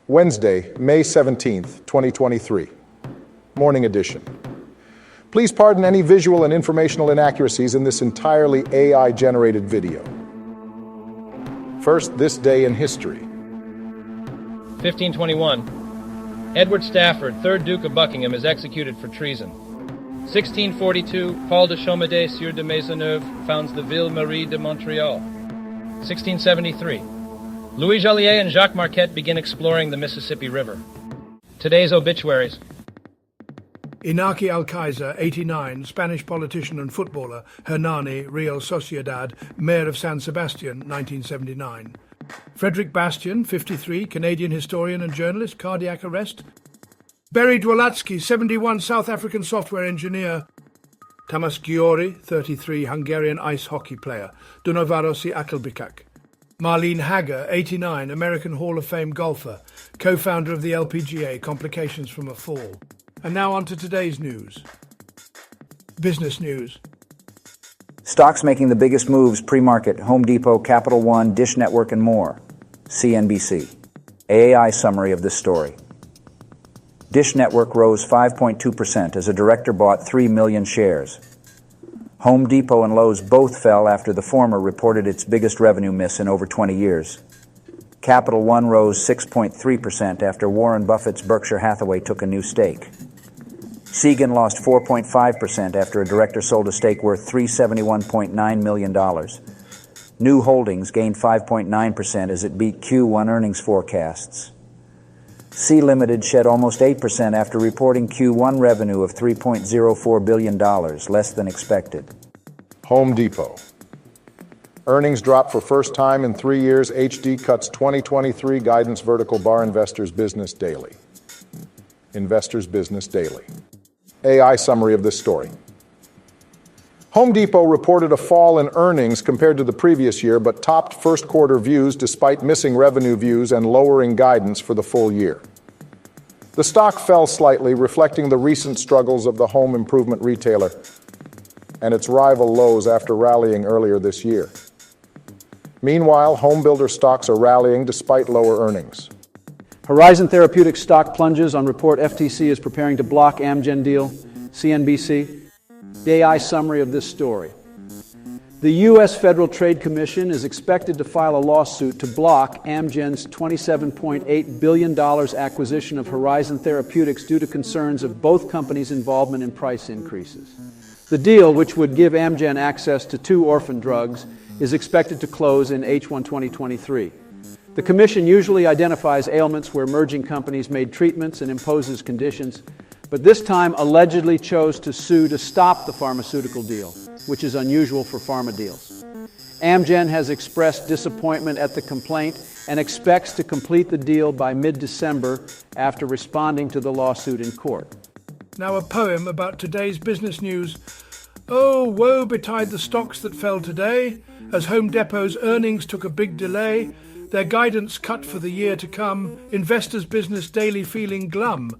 Wednesday, May 17th, 2023. Morning edition. Please pardon any visual and informational inaccuracies in this entirely AI-generated video. First, this day in history. 1521. Edward Stafford, 3rd Duke of Buckingham, is executed for treason. 1642. Paul de Chaumedet, Sieur de Maisonneuve, founds the Ville Marie de Montreal. 1673. Louis Joliet and Jacques Marquette begin exploring the Mississippi River. Today's obituaries. Inaki Alcaiza, 89, Spanish politician and footballer, Hernani, Real Sociedad, Mayor of San Sebastian, 1979. Frederick Bastian, 53, Canadian historian and journalist, cardiac arrest. Berry Dwalatsky, 71, South African software engineer. Tamas Giori, 33, Hungarian ice hockey player, Dunavarosi Akelbikak. Marlene Hager, 89, American Hall of Fame golfer, co-founder of the LPGA, complications from a fall. And now on to today's news. Business news. Stocks making the biggest moves pre-market: Home Depot, Capital One, Dish Network, and more. CNBC. AI summary of this story. Dish Network rose 5.2% as a director bought 3 million shares. Home Depot and Lowe's both fell after the former reported its biggest revenue miss in over 20 years. Capital One rose 6.3% after Warren Buffett's Berkshire Hathaway took a new stake. Segan lost 4.5% after a director sold a stake worth $371.9 million. New Holdings gained 5.9% as it beat Q1 earnings forecasts. Sea Limited shed almost 8% after reporting Q1 revenue of $3.04 billion, less than expected. Home Depot. Earnings drop for first time in 3 years. HD cuts 2023 guidance. Vertical bar. Investors Business Daily. Investors Business Daily. AI summary of this story. Home Depot reported a fall in earnings compared to the previous year, but topped first quarter views despite missing revenue views and lowering guidance for the full year. The stock fell slightly, reflecting the recent struggles of the home improvement retailer and its rival Lowe's after rallying earlier this year. Meanwhile, home builder stocks are rallying despite lower earnings. Horizon Therapeutics stock plunges on report FTC is preparing to block Amgen deal. CNBC. The AI summary of this story. The U.S. Federal Trade Commission is expected to file a lawsuit to block Amgen's $27.8 billion acquisition of Horizon Therapeutics due to concerns of both companies' involvement in price increases. The deal, which would give Amgen access to 2 orphan drugs, is expected to close in H1 2023. The Commission usually identifies ailments where merging companies made treatments and imposes conditions, but this time allegedly chose to sue to stop the pharmaceutical deal, which is unusual for pharma deals. Amgen has expressed disappointment at the complaint and expects to complete the deal by mid-December after responding to the lawsuit in court. Now a poem about today's business news. Oh, woe betide the stocks that fell today, as Home Depot's earnings took a big delay. Their guidance cut for the year to come, Investors Business Daily feeling glum.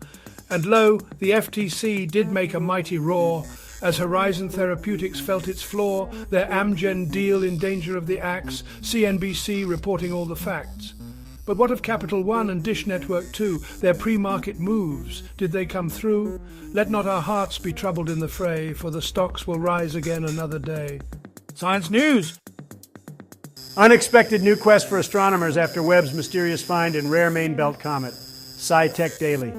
And lo, the FTC did make a mighty roar, as Horizon Therapeutics felt its flaw, their Amgen deal in danger of the axe, CNBC reporting all the facts. But what of Capital One and Dish Network too? Their pre-market moves, did they come through? Let not our hearts be troubled in the fray, for the stocks will rise again another day. Science News! Unexpected new quest for astronomers after Webb's mysterious find in rare main belt comet. SciTech Daily.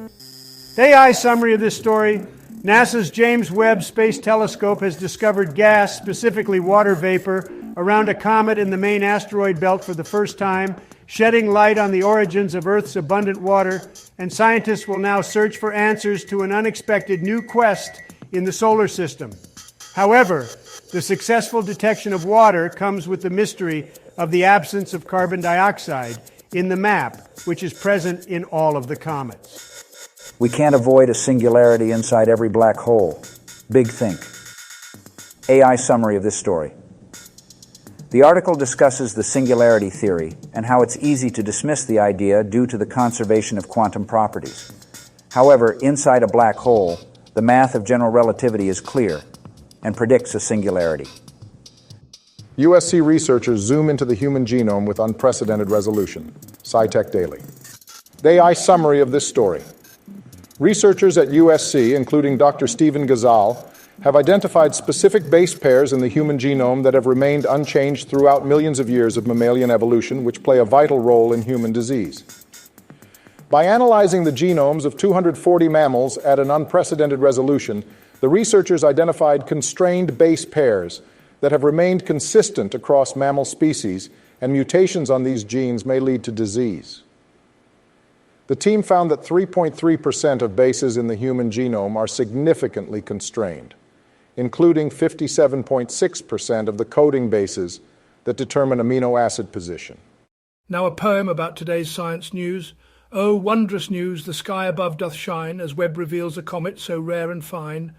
The AI summary of this story. NASA's James Webb Space Telescope has discovered gas, specifically water vapor, around a comet in the main asteroid belt for the first time, shedding light on the origins of Earth's abundant water, and scientists will now search for answers to an unexpected new quest in the solar system. However, the successful detection of water comes with the mystery of the absence of carbon dioxide in the map, which is present in all of the comets. We can't avoid a singularity inside every black hole. Big think. AI summary of this story. The article discusses the singularity theory and how it's easy to dismiss the idea due to the conservation of quantum properties. However, inside a black hole, the math of general relativity is clear and predicts a singularity. USC researchers zoom into the human genome with unprecedented resolution. SciTech Daily. AI summary of this story. Researchers at USC, including Dr. Stephen Gazal, have identified specific base pairs in the human genome that have remained unchanged throughout millions of years of mammalian evolution, which play a vital role in human disease. By analyzing the genomes of 240 mammals at an unprecedented resolution, the researchers identified constrained base pairs that have remained consistent across mammal species, and mutations on these genes may lead to disease. The team found that 3.3% of bases in the human genome are significantly constrained, including 57.6% of the coding bases that determine amino acid position. Now a poem about today's science news. Oh, wondrous news, the sky above doth shine, as Webb reveals a comet so rare and fine.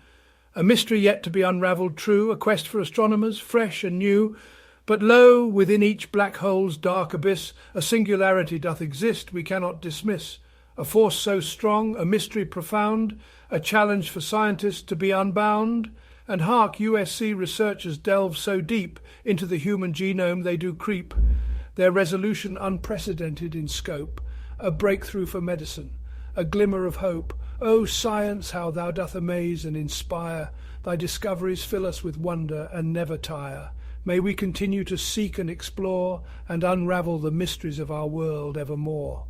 A mystery yet to be unravelled true, a quest for astronomers, fresh and new. But lo, within each black hole's dark abyss, a singularity doth exist we cannot dismiss. A force so strong, a mystery profound, a challenge for scientists to be unbound. And hark, USC researchers delve so deep into the human genome they do creep. Their resolution unprecedented in scope, a breakthrough for medicine, a glimmer of hope. O science, how thou doth amaze and inspire, thy discoveries fill us with wonder and never tire. May we continue to seek and explore and unravel the mysteries of our world evermore.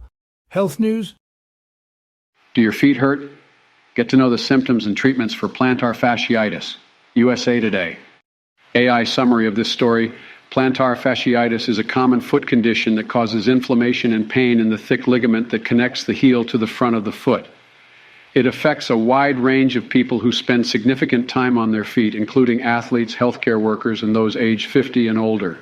Health news? Do your feet hurt? Get to know the symptoms and treatments for plantar fasciitis. USA Today. AI summary of this story. Plantar fasciitis is a common foot condition that causes inflammation and pain in the thick ligament that connects the heel to the front of the foot. It affects a wide range of people who spend significant time on their feet, including athletes, healthcare workers, and those aged 50 and older.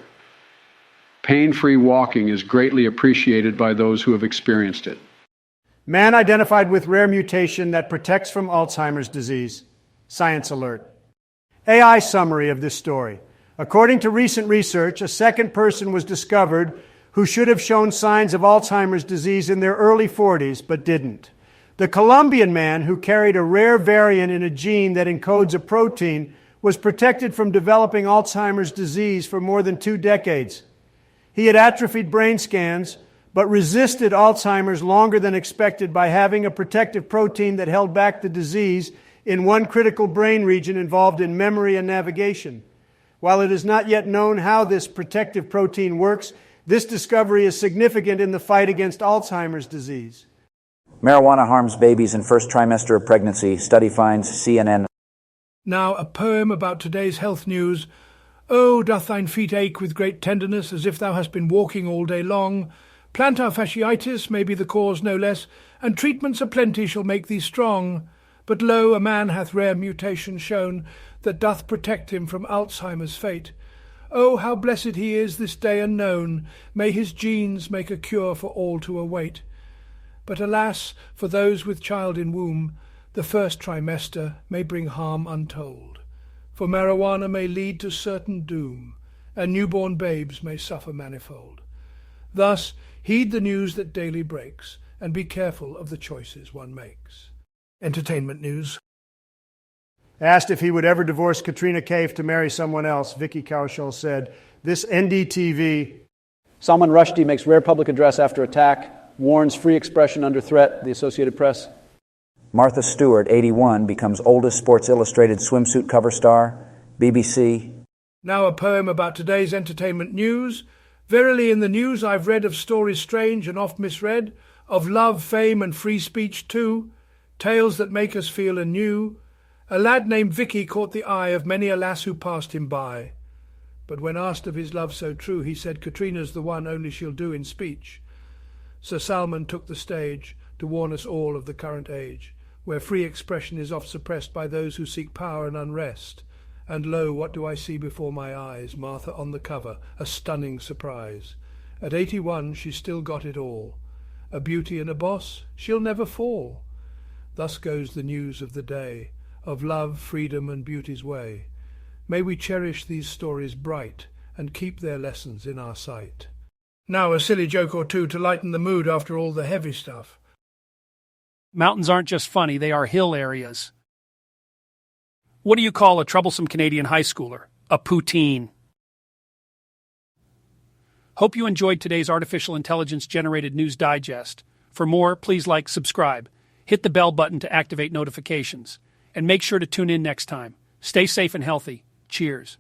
Pain-free walking is greatly appreciated by those who have experienced it. Man identified with rare mutation that protects from Alzheimer's disease. Science alert. AI summary of this story. According to recent research, a second person was discovered who should have shown signs of Alzheimer's disease in their early 40s, but didn't. The Colombian man who carried a rare variant in a gene that encodes a protein was protected from developing Alzheimer's disease for more than 2 decades. He had atrophied brain scans, but resisted Alzheimer's longer than expected by having a protective protein that held back the disease in one critical brain region involved in memory and navigation. While it is not yet known how this protective protein works, this discovery is significant in the fight against Alzheimer's disease. Marijuana harms babies in first trimester of pregnancy. Study finds CNN. Now a poem about today's health news. Oh, doth thine feet ache with great tenderness, as if thou hast been walking all day long? Plantar fasciitis may be the cause no less, and treatments aplenty shall make thee strong. But lo, a man hath rare mutation shown, that doth protect him from Alzheimer's fate. Oh, how blessed he is this day unknown, may his genes make a cure for all to await. But alas, for those with child in womb, the first trimester may bring harm untold. For marijuana may lead to certain doom, and newborn babes may suffer manifold. Thus, heed the news that daily breaks, and be careful of the choices one makes. Entertainment news. Asked if he would ever divorce Katrina Kaif to marry someone else, Vicky Kaushal said, "This NDTV." Salman Rushdie makes rare public address after attack, warns free expression under threat, the Associated Press. Martha Stewart, 81, becomes oldest Sports Illustrated swimsuit cover star. BBC. Now a poem about today's entertainment news. Verily in the news I've read of stories strange and oft misread, of love, fame and free speech too, tales that make us feel anew. A lad named Vicky caught the eye of many a lass who passed him by. But when asked of his love so true, he said, Katrina's the one only she'll do in speech. Sir Salman took the stage to warn us all of the current age, where free expression is oft suppressed by those who seek power and unrest. And lo, what do I see before my eyes? Martha on the cover, a stunning surprise. At 81, she's still got it all. A beauty and a boss, she'll never fall. Thus goes the news of the day, of love, freedom and beauty's way. May we cherish these stories bright and keep their lessons in our sight. Now a silly joke or two to lighten the mood after all the heavy stuff. Mountains aren't just funny, they are hill areas. What do you call a troublesome Canadian high schooler? A poutine. Hope you enjoyed today's artificial intelligence-generated news digest. For more, please like, subscribe, hit the bell button to activate notifications, and make sure to tune in next time. Stay safe and healthy. Cheers.